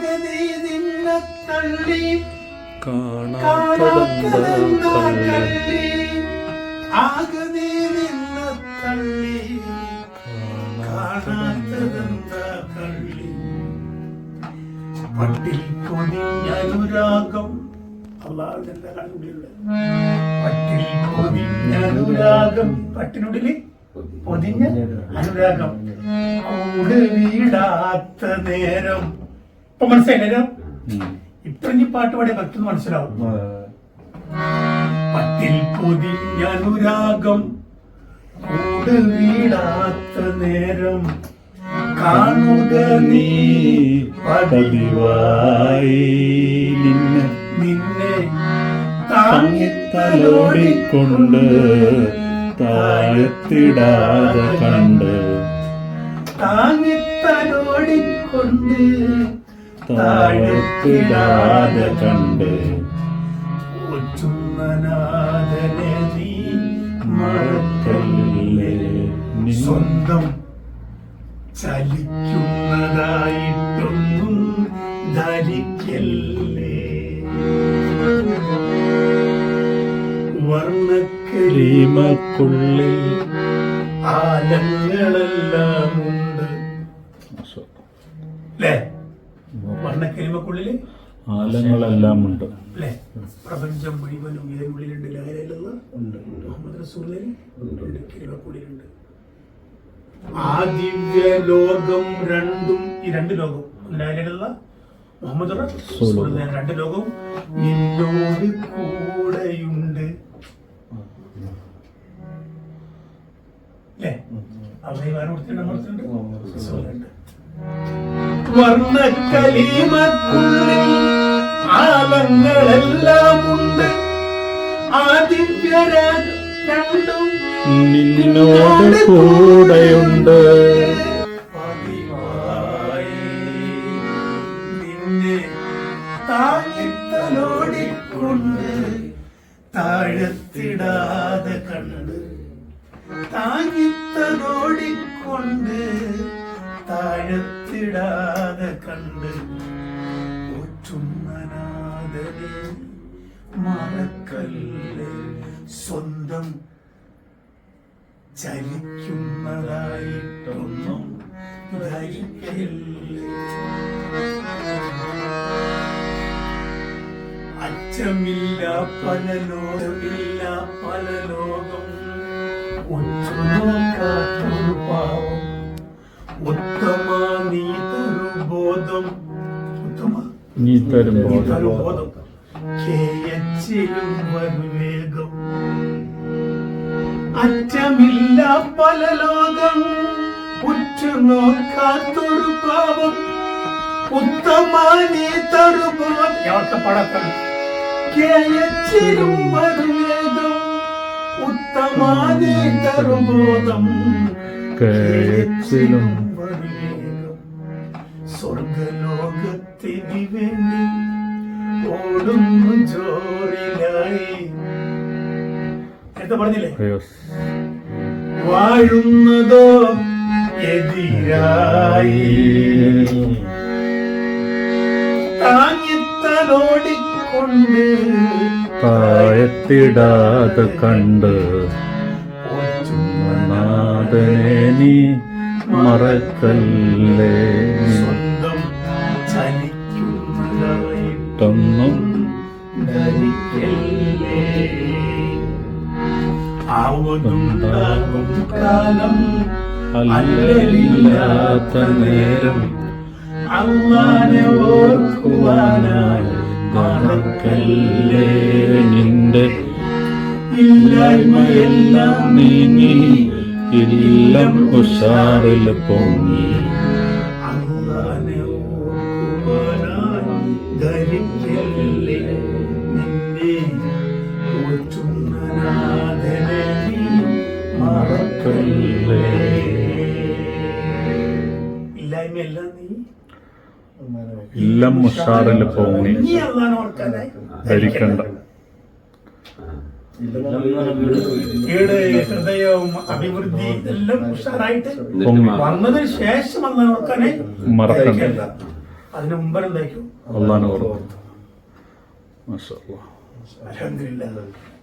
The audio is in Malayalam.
ആകെ നിന്നെ തള്ളി കാണാത്തതെന്താ കള്ളി ആകെ നിന്നെ തള്ളി കാണാത്തതെന്താ കള്ളി പട്ടിൽ പൊതിഞ്ഞനുരാഗം അള്ളാഹുവിന്റെ കണ്ണുള്ളിലുള്ള പട്ടിൽ പൊതിഞ്ഞനുരാഗം പട്ടിനുള്ളില് പൊതിഞ്ഞ അനുരാഗം കൂട് വീടാത്ത നേരം ഇപ്പൊ മനസ്സിലായില്ലോ. ഇപ്പൊ ഇനി പാട്ട് പാടിയ ഭക്തി മനസ്സിലാവും. പട്ടിൽ പൊതിഞ്ഞ അനുരാഗം കൂട് വീടാത്ത നേരം കാണുക നീ പതിവായി നിന്നെ താങ്ങിത്തലോടിക്കൊണ്ട് താഴത്തിടാതെ കണ്ട് താങ്ങിത്തലോടിക്കൊണ്ട് താഴത്തിടാതെ കണ്ട് ഒച്ചുന്നനാഥനെ നീ മറക്കല്ലേ സ്വന്തം ചലിക്കുന്നതായിട്ടൊന്നും ധരിക്കല്ലേ. വർണ്ണക്കരീമക്കുള്ളിൽ ആലങ്ങളെല്ലാം ഉണ്ട് അല്ലേ? വർണ്ണക്കരിമക്കുള്ളില് ആലങ്ങളെല്ലാം ഉണ്ട് അല്ലേ? പ്രപഞ്ചം മുഴുവനും ഇതിനുള്ളിലുണ്ട്. ലഹരയിലുള്ള മുഹമ്മദ് റസൂലിന് കരിമക്കുള്ളിലുണ്ട്. ആ ദിവ്യ ലോകം രണ്ടും ഈ രണ്ട് ലോകം ലഹരയിലുള്ള മുഹമ്മദ് റസൂലിന് രണ്ട് ലോകവും എന്നോട് കൂടെയുണ്ട് അല്ലേ? അവിടെ വർണ്ണക്കലിമക്കുള്ളിൽ ആലങ്ങളെല്ലാം ഉണ്ട്. ആ ദിവ്യരാഗം രണ്ടും നിന്നോട് കൂടെയുണ്ട്. പതിവായി നിന്നെ താങ്ങിത്തലോടിക്കൊണ്ട് താഴത്തിടാതെ കണ്ട് താങ്ങിത്തലോടിക്കൊണ്ട് താഴത്തിടാതെ കണ്ട് ഒറ്റുന്നനാഥനെ മറക്കല്ലേ സ്വന്തം ചലിക്കുന്നതായിട്ടൊന്നും ധരിക്കല്ലേ. അച്ചമില്ല പല ലോകമില്ല പല ലോകം ഒറ്റുനോക്കാത്തൊരു പാവം ഉത്തമ നീ തരുബോധം ഉത്തമ നീ തരുമ്പോൾ തരുബോധം കേയച്ചിലും വരുവേഗം. അറ്റമില്ല പല ലോകം ഉറ്റുനോക്കാത്തൊരു പാവം ഉത്തമ നീ തരുബോധം പടക്കം കേയച്ചിലും വരുവേഗം ഉത്തമ നീ തരുബോധം കേയച്ചിലും വരുവേഗം. സ്വർഗലോകത്തിന് വേണ്ടി ഓടുന്നു ജോറിലായി എന്താ പറഞ്ഞില്ലേ? വാഴുന്നതോ എതിരായി താങ്ങിത്തലോടിക്കൊണ്ട് താഴത്തിടാതെ കണ്ട് നാഥനെ നീ മറക്കല്ലേ സ്വന്തം ചലിക്കുന്നതായിട്ടൊന്നും ധരിക്കല്ലേ. ആവതുണ്ടാകും കാലം അല്ലലില്ലാത്ത നേരം അല്ലാഹനെ ഓർക്കുവാനായി മറക്കല്ലേ നിന്റെ ഇല്ലായ്മയെല്ലാം നീങ്ങി ഇല്ലം ഉഷാറിൽ പൊങ്ങി അല്ലാഹനെ ഓർക്കുവാനായി ധരിക്കല്ലേ നിന്നെ ഓർത്തുന്നനാഥനെ നീ മറക്കല്ലേ. ഇല്ലായ്മയെല്ലാം നീ ഇല്ലം ഉഷാറിൽ പൊങ്ങി നീ അല്ലാഹനെ ഓർക്കാനായി ധരിക്കണ്ട. ഹൃദയവും അഭിവൃദ്ധി എല്ലാം ഉഷാറായിട്ട് പൊങ്ങി വന്നതിന് ശേഷം അല്ലാഹനെ ഓർക്കാനായി മറക്കണ്ട. അതിന് മുമ്പെന്തായിരിക്കും? അള്ളാഹ് ഓർമ്മ. മാഷാ അല്ലാഹ്. അൽഹംദുലില്ലാ.